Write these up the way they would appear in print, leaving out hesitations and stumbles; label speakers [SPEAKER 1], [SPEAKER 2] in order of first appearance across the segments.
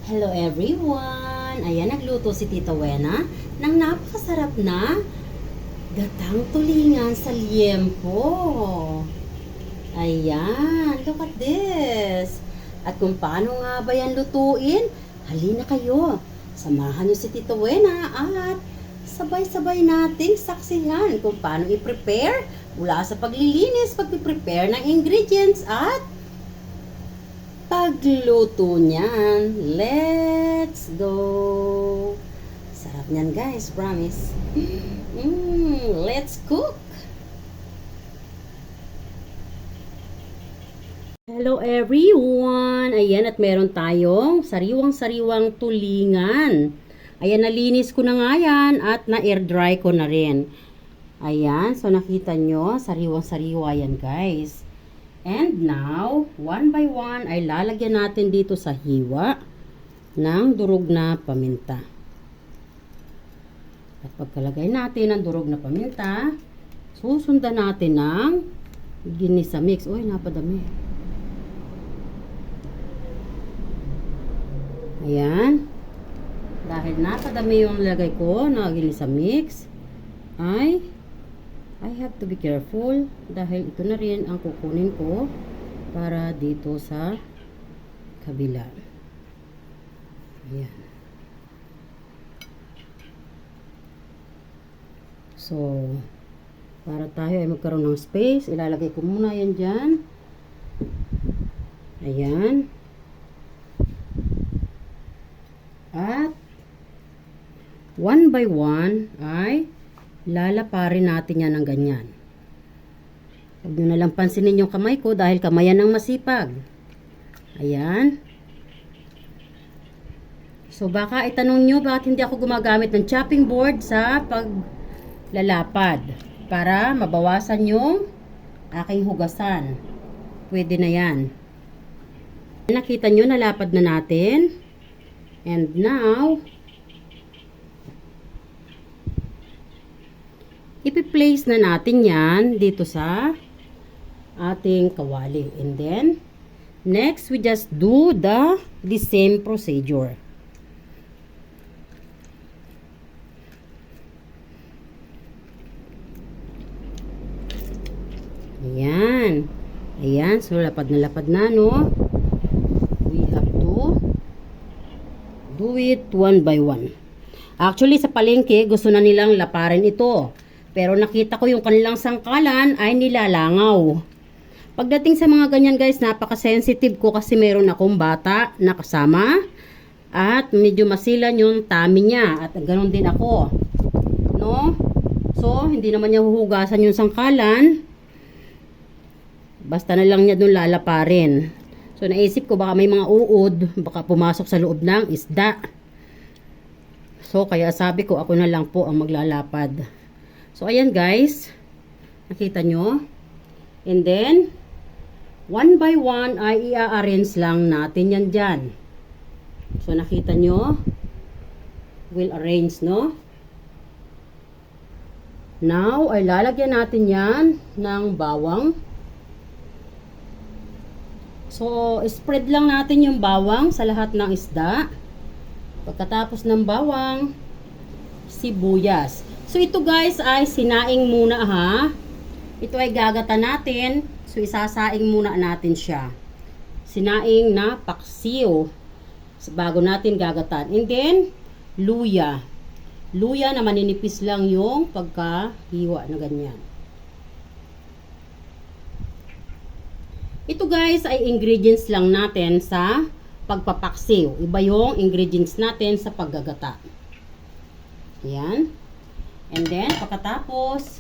[SPEAKER 1] Hello everyone! Ayan, nagluto si Tita Wena ng napakasarap na gatang tulingan sa liempo. Ayan, look at this! At kung paano nga ba yan lutuin, halina kayo. Samahan niyo si Tita Wena at sabay-sabay nating saksihan kung paano i-prepare mula sa paglilinis, pag-prepare ng ingredients at pagluto niyan. Let's go! Sarap niyan guys, promise. Let's cook! Hello everyone! Ayan, at meron tayong sariwang-sariwang tulingan. Ayan, nalinis ko na nga yan at na-air dry ko na rin. Ayan, so nakita nyo, sariwang-sariwa yan guys. And now, one by one ay lalagyan natin dito sa hiwa ng durog na paminta. At pagkalagay natin ng durog na paminta, susundan natin ng ginisa mix. Uy, napadami. Ayan. Dahil napadami yung lagay ko na ginisa mix, ay I have to be careful dahil ito na rin ang kukunin ko para dito sa kabila. Ayan. So, para tayo ay magkaroon ng space, ilalagay ko muna yan dyan. Ayan. At one by one ay lalaparin natin yan ng ganyan. Huwag nyo na lang pansinin yung kamay ko dahil kamayan ng masipag. Ayan. So baka itanong nyo bakit hindi ako gumagamit ng chopping board sa paglalapad para mabawasan yung aking hugasan. Pwede na yan. Nakita nyo, nalapad na natin. And now, ipi-place na natin yan dito sa ating kawali. And then, next, we just do the same procedure. Ayan. Ayan. So, lapad na, no? We have to do it one by one. Actually, sa palengke, gusto na nilang laparin ito. Pero nakita ko yung kanilang sangkalan ay nilalangaw. Pagdating sa mga ganyan guys, napaka-sensitive ko kasi meron akong bata na kasama. At medyo masilan yung tummy niya. At ganoon din ako. No? So, hindi naman niya huhugasan yung sangkalan. Basta na lang niya doon lalaparin. So, naisip ko baka may mga uod. Baka pumasok sa loob ng isda. So, kaya sabi ko ako na lang po ang maglalapad. So, ayan guys. Nakita nyo? And then, one by one ay i-arrange lang natin yan dyan. So, nakita nyo? We'll arrange, no? Now, ay lalagyan natin yan ng bawang. So, spread lang natin yung bawang sa lahat ng isda. Pagkatapos ng bawang, sibuyas. So, ito guys ay sinaing muna ha. Ito ay gagata natin. So, isasaing muna natin siya. Sinaing na paksiw. Bago natin gagatan. And then, luya. Luya na maninipis lang yung pagkahiwa na ganyan. Ito guys ay ingredients lang natin sa pagpapaksiw. Iba yung ingredients natin sa paggagata. Ayan. And then, pagkatapos,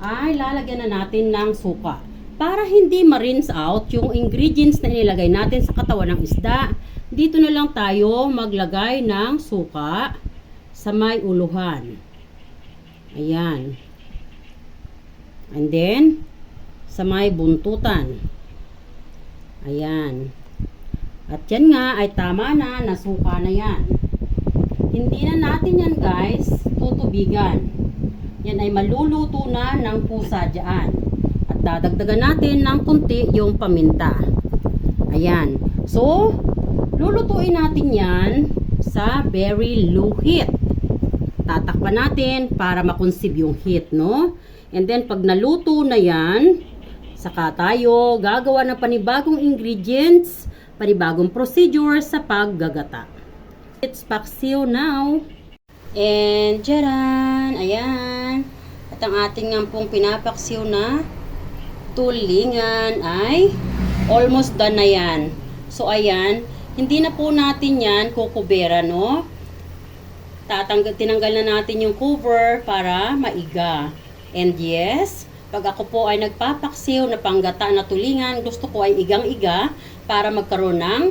[SPEAKER 1] ay lalagyan na natin ng suka. Para hindi ma-rinse out yung ingredients na nilagay natin sa katawan ng isda, dito na lang tayo maglagay ng suka sa may uluhan. Ayan. And then, sa may buntutan. Ayan. At yan nga ay tama na, nasuka na yan. Hindi na natin yan guys tutubigan. Yan ay maluluto na ng pusa dyan. At dadagdagan natin ng kunti yung paminta. Ayan. So, Lulutuin natin yan sa very low heat. Tatakpan natin para makonsib yung heat, no? And then, pag naluto na yan, saka tayo gagawa ng panibagong ingredients, panibagong procedure sa paggagata. It's paksiw now. And, jaran! Ayan. At ang ating nga pong pinapaksiw na tulingan ay almost done na yan. So, ayan. Hindi na po natin yan kukubera, no? Tinanggal na natin yung cover para maiga. And yes, pag ako po ay nagpapaksiw na panggata na tulingan, gusto ko ay igang-iga para magkaroon ng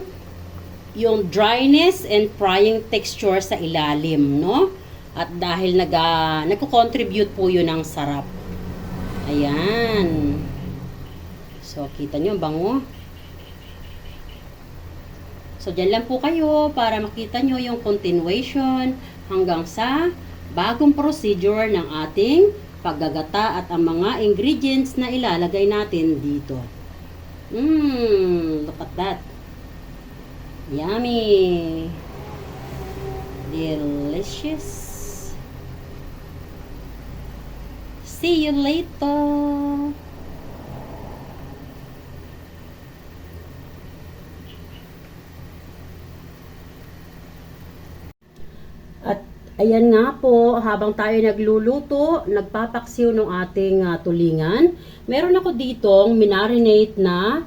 [SPEAKER 1] yung dryness and frying texture sa ilalim, no? At dahil nagko-contribute po yun ng sarap. Ayan. So, kita nyo, bango. So, dyan lang po kayo para makita nyo yung continuation hanggang sa bagong procedure ng ating paggagata at ang mga ingredients na ilalagay natin dito. Look at that. Yummy. Delicious. See you later. At ayan nga po, habang tayo nagluluto, nagpapaksiw ng ating tulingan. Meron ako ditong minarinate na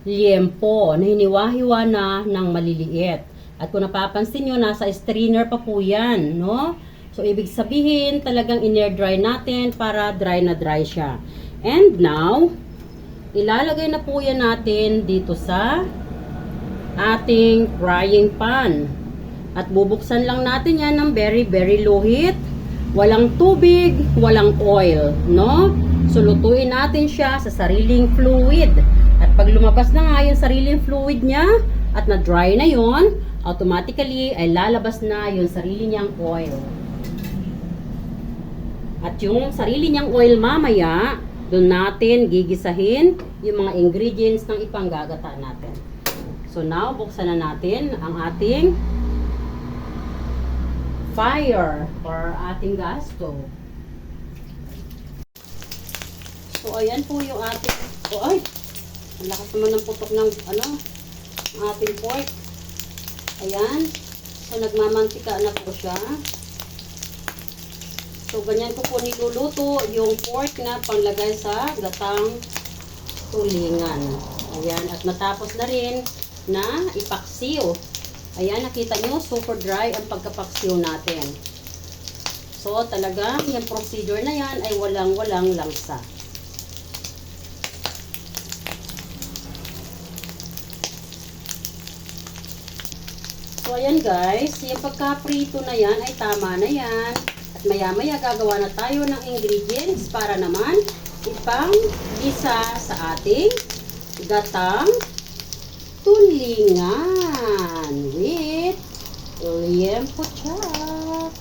[SPEAKER 1] liempo na hiniwa-hiwa na ng maliliit. At kung napapansin nyo, nasa strainer pa po yan, no? So, ibig sabihin, talagang in-air dry natin para dry na dry siya. And now, ilalagay na po yan natin dito sa ating frying pan. At bubuksan lang natin yan ng very, very low heat. Walang tubig, walang oil, no? So, lutuin natin siya sa sariling fluid. At pag lumabas na nga yung sariling fluid niya, at na-dry na yon, automatically ay lalabas na yung sarili niyang oil. At yung sarili niyang oil mamaya, doon natin gigisahin yung mga ingredients ng ipanggagata natin. So, now, buksan na natin ang ating fire or ating gas stove. So, ayan po yung ating, ay, ang lakas naman ng putok ng, ating pork. Ayan. So, nagmamantika na po siya. So, ganyan ko po niluluto yung pork na panglagay sa gatang tulingan. Ayan. At natapos na rin na ipaksiw. Ayan, nakita nyo, super dry ang pagkapaksiw natin. So, talagang yung procedure na yan ay walang-walang langsa. So, ayan guys, yung pagkaprito na yan ay tama na yan. At maya-maya gagawa na tayo ng ingredients para naman ipang-gisa sa ating gatang tulingan with liempo chop.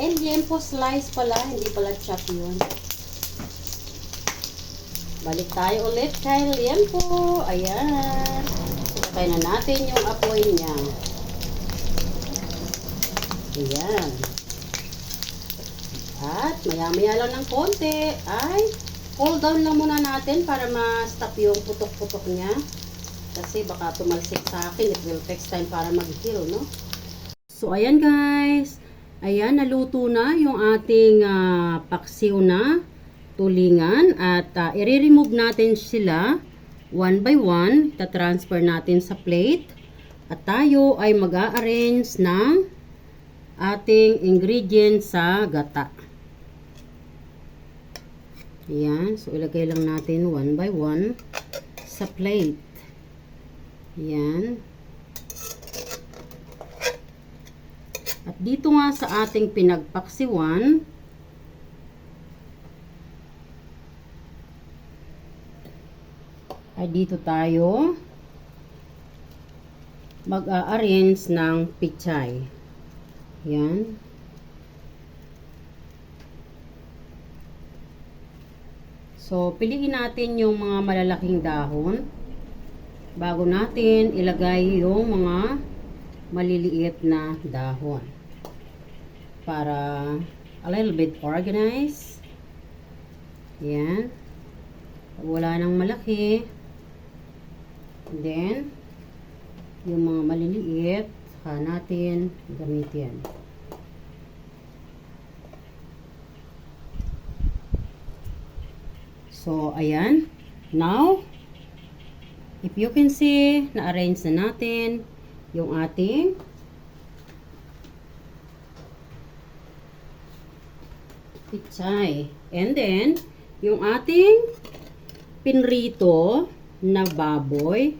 [SPEAKER 1] And liempo slice pala, hindi pala chop yun. Balik tayo ulit kay liempo. Ayan. Sakay na natin yung apoy niya. Ayan. At maya-maya lang ng konti ay hold down lang muna natin para ma-stop yung putok-putok niya. Kasi baka tumalsik sa akin. It will take time para mag-heal, no? So, ayan guys. Ayan, naluto na yung ating paksiw na tulingan. At i-remove natin sila one by one. Ta-transfer natin sa plate. At tayo ay mag-a-arrange ng ating ingredients sa gata. Ayan. So, ilagay lang natin one by one sa plate. Yan. At dito nga sa ating pinagpaksiwan, ay dito tayo mag-a-arrange ng pichay. Yan. So, piliin natin yung mga malalaking dahon. bago natin ilagay yung mga maliliit na dahon para a little bit organized. Yan. Pag wala nang malaki, then yung mga maliliit saka natin gamitin. So ayan. Now, if you can see, na-arrange na natin yung ating pichay. And then, yung ating pinrito na baboy.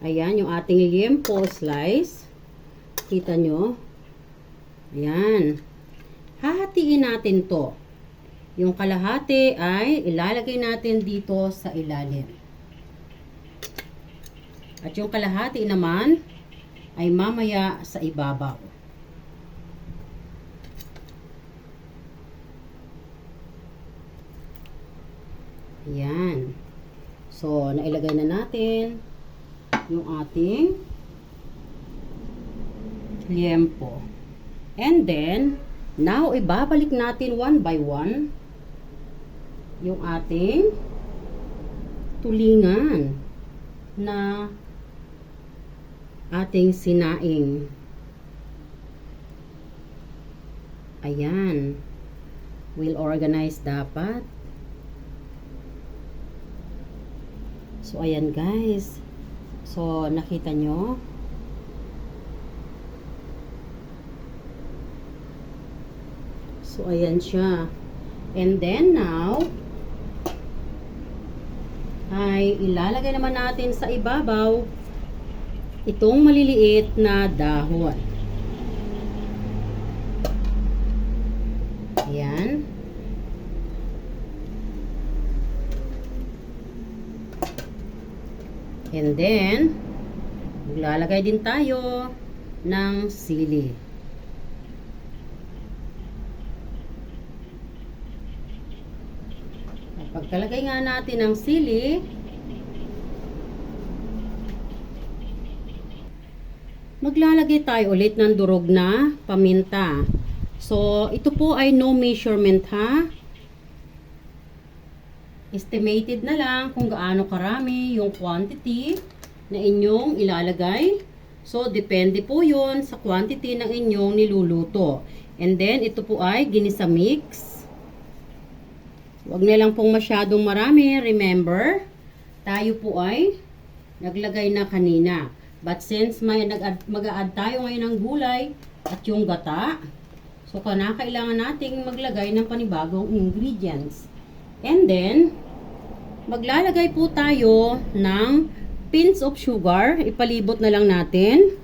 [SPEAKER 1] Ayan, yung ating liempo slice. Kita nyo? Ayan. Hahatiin natin to. Yung kalahati ay ilalagay natin dito sa ilalim. At yung kalahati naman ay mamaya sa ibabaw. Ayan. So, nailagay na natin yung ating liempo. And then, now, ibabalik natin one by one yung ating tulingan na ating sinaing. Ayan. We'll organize dapat. So, ayan guys. So, nakita nyo? So, ayan siya. And then, now, ay ilalagay naman natin sa ibabaw itong maliliit na dahon. Ayan. And then, maglalagay din tayo ng sili. Pagkalagay nga natin ng sili, maglalagay tayo ulit ng durog na paminta. So, ito po ay no measurement ha. Estimated na lang kung gaano karami yung quantity na inyong ilalagay. So, depende po yon sa quantity ng inyong niluluto. And then, ito po ay ginisa mix. Huwag na lang pong masyadong marami. Remember, tayo po ay naglagay na kanina. But since mag-a-add tayo ngayon ng gulay at yung gata, so kailangan nating maglagay ng panibagong ingredients. And then, maglalagay po tayo ng pinch of sugar. Ipalibot na lang natin.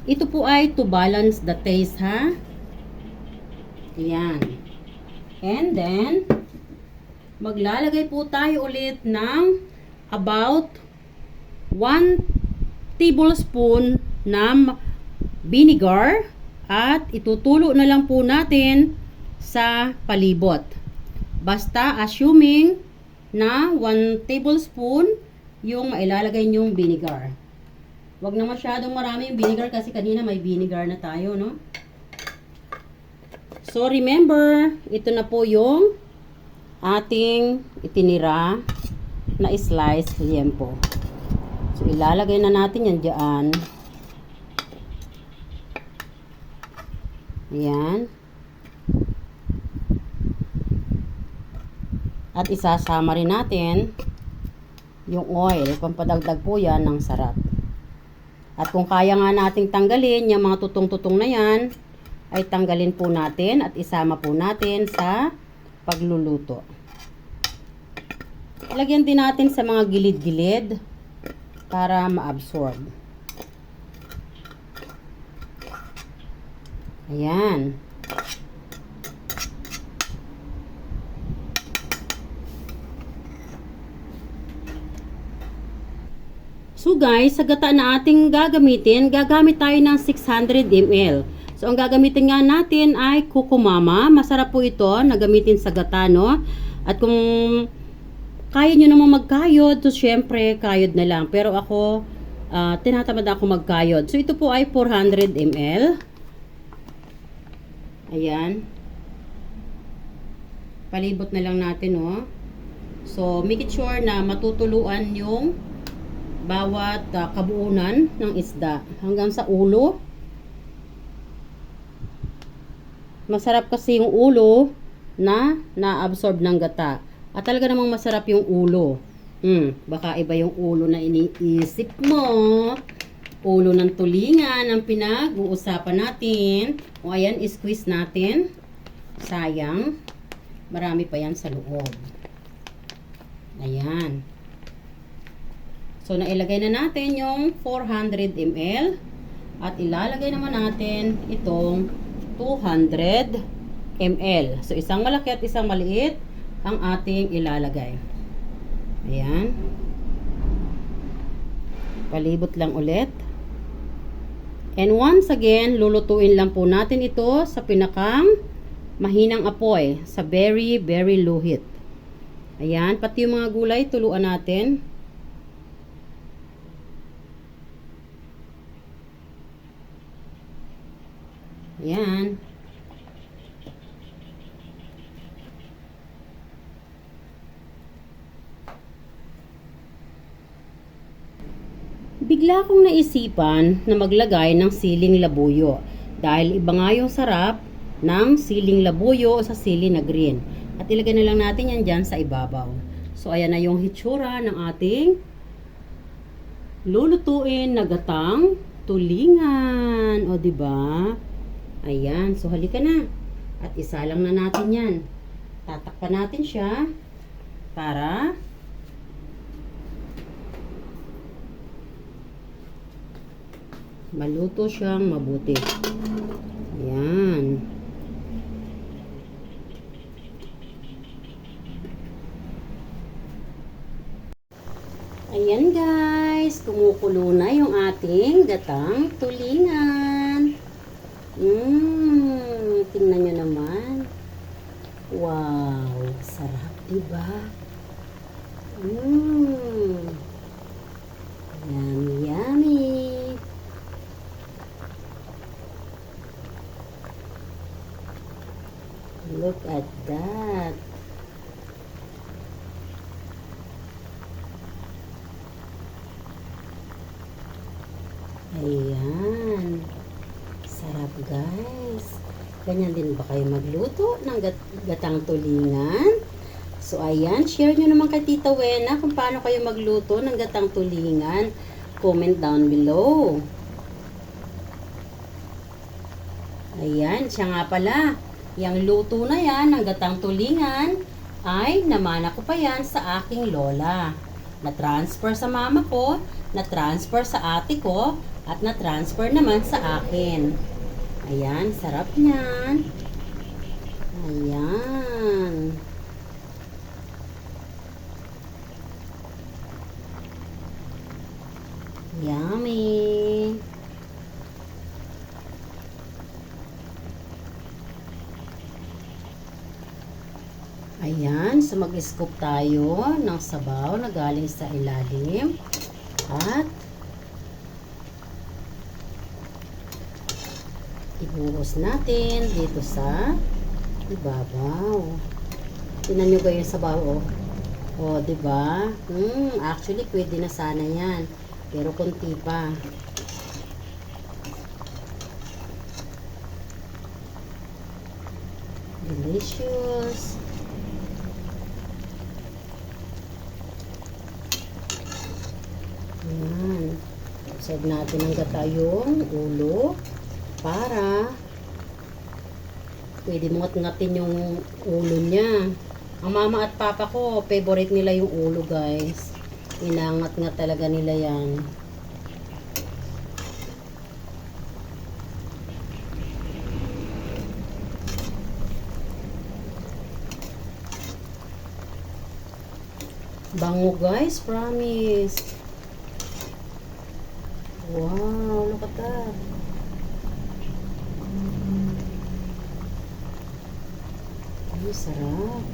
[SPEAKER 1] Ito po ay to balance the taste ha. Ayan. And then, maglalagay po tayo ulit ng about 1 tablespoon ng vinegar at itutulo na lang po natin sa palibot. Basta assuming na 1 tablespoon yung mailalagay nyong vinegar. Huwag na masyadong marami yung vinegar kasi kanina may vinegar na tayo, no? So remember, ito na po yung ating itinira na slice liempo. So, ilalagay na natin yan dyan. Ayan. At isasama rin natin yung oil. Pampadagdag po yan ng sarap. At kung kaya nga nating tanggalin yung mga tutong-tutong na yan, ay tanggalin po natin at isama po natin sa pagluluto. Lagyan din natin sa mga gilid-gilid para ma-absorb. Ayan. So guys, sa gata na ating gagamitin, gagamit tayo ng 600 ml. So ang gagamitin nga natin ay Kukumama. Masarap po ito na gamitin sa gata, no? At kung kaya nyo naman magkayod, so syempre kayod na lang. Pero ako, tinatamad ako magkayod. So, ito po ay 400 ml. Ayan. Palibot na lang natin, oh. So, make it sure na matutuluan yung bawat kabuunan ng isda. Hanggang sa ulo. Masarap kasi yung ulo na na-absorb ng gata. At talaga namang masarap yung ulo. Baka iba yung ulo na iniisip mo. Ulo ng tulingan ang pinag-uusapan natin. O ayan, squeeze natin. Sayang. Marami pa yan sa loob. Ayan. So, nailagay na natin yung 400 ml. At ilalagay naman natin itong 200 ml. So, isang malaki at isang maliit ang ating ilalagay. Ayan. Palibot lang ulit. And once again, lulutuin lang po natin ito sa pinakang mahinang apoy. Sa very, very low heat. Ayan. Pati yung mga gulay, tuluan natin. Ayan. Bigla kong naisipan na maglagay ng siling labuyo. Dahil iba nga yung sarap ng siling labuyo sa sili na green. At ilagay na lang natin yan dyan sa ibabaw. So, ayan na yung hitsura ng ating lulutuin na gatang tulingan. O, diba? Ayan. So, halika na. At isa lang na natin yan. Tatakpan natin siya para maluto siyang mabuti. Ayan. Ayan guys. Kumukulo na yung ating gatang tulingan. Tingnan nyo naman. Wow. Sarap, diba? Yummy, yummy. Look at that. Ayan. Sarap guys. Ganyan din ba kayo magluto ng gatang tulingan? So ayan, share nyo naman kay Tita Wena kung paano kayo magluto ng gatang tulingan. Comment down below. Ayan, siya nga pala. Yang luto na yan ng gatang tulingan ay namana ko pa yan sa aking lola. Na-transfer sa mama ko, na-transfer sa ate ko, at na-transfer naman sa akin. Ayan, sarap niyan. Ayan. Yummy. Ayan, so mag-scoop tayo ng sabaw na galing sa ilalim. At ibuhos natin dito sa ibabaw. Tingnan nyo kayo yung sabaw, oh. Oh, diba? Actually, pwede na sana yan. Pero konti pa. Delicious. Ayan. Save natin ang gata yung ulo para pwede mo ngat-ngatin yung ulo niya. Ang mama at papa ko, favorite nila yung ulo guys. Inangat-ngat talaga nila yan. Bango guys, promise. Wow, look at that. Ay, sarap.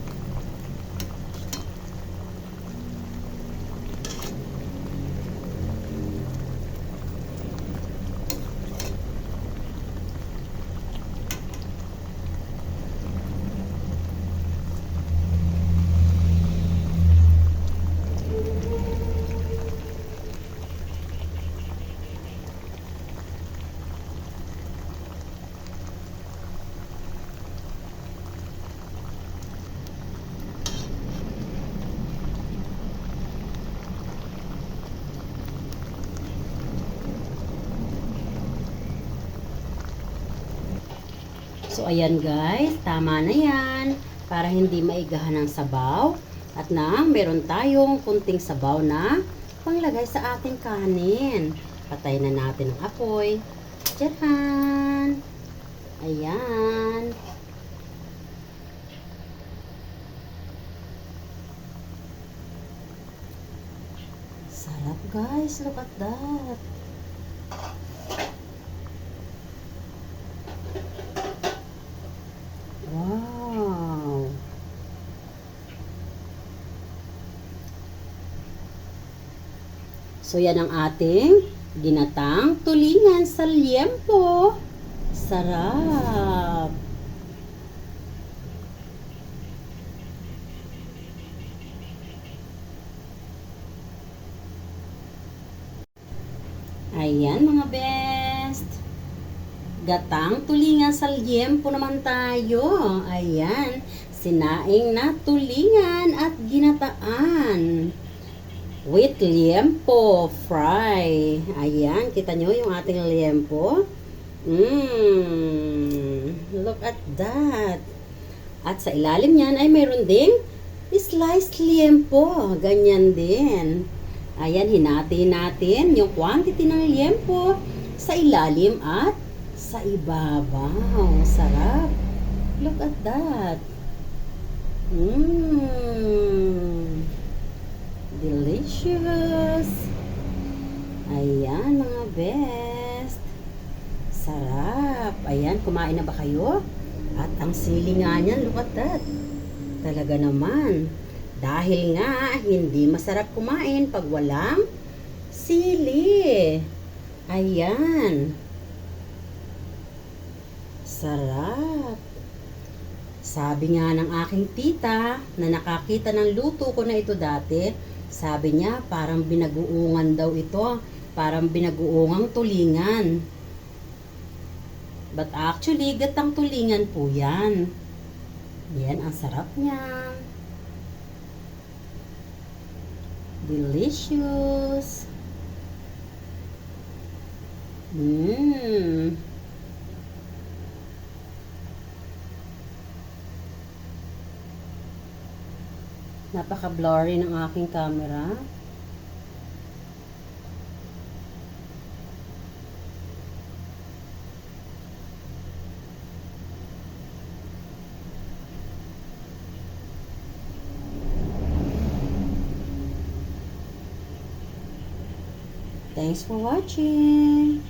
[SPEAKER 1] So, ayan guys, tama na yan. Para hindi maigahan ng sabaw. At meron tayong kunting sabaw na panglagay sa ating kanin. Patay na natin ang apoy. Tcharan! Ayan. Sarap guys, look at that. Wow. So yan ang ating ginatang tulingan sa liempo. Sarap. Ayan mga best. Gatang tulingan sa liempo naman tayo. Ayan. Sinaing na tulingan at ginataan. With liempo fry. Ayan. Kita nyo yung ating liempo? Look at that. At sa ilalim niyan ay mayroon ding sliced liempo. Ganyan din. Ayan, hinati natin yung quantity ng liempo sa ilalim at sa ibabaw. Sarap. Look at that. Delicious. Ayan, mga best. Sarap. Ayan, kumain na ba kayo? At ang sili nga niyan, look at that. Talaga naman. Dahil nga, hindi masarap kumain pag walang sili. Ayan. Sarap. Sabi nga ng aking tita na nakakita ng luto ko na ito dati, sabi niya parang binaguungan daw ito. Parang binaguungang tulingan. But actually, gatang tulingan po yan. Yan, ang sarap niya. Delicious. Napaka-blurry ng aking camera. Thanks for watching.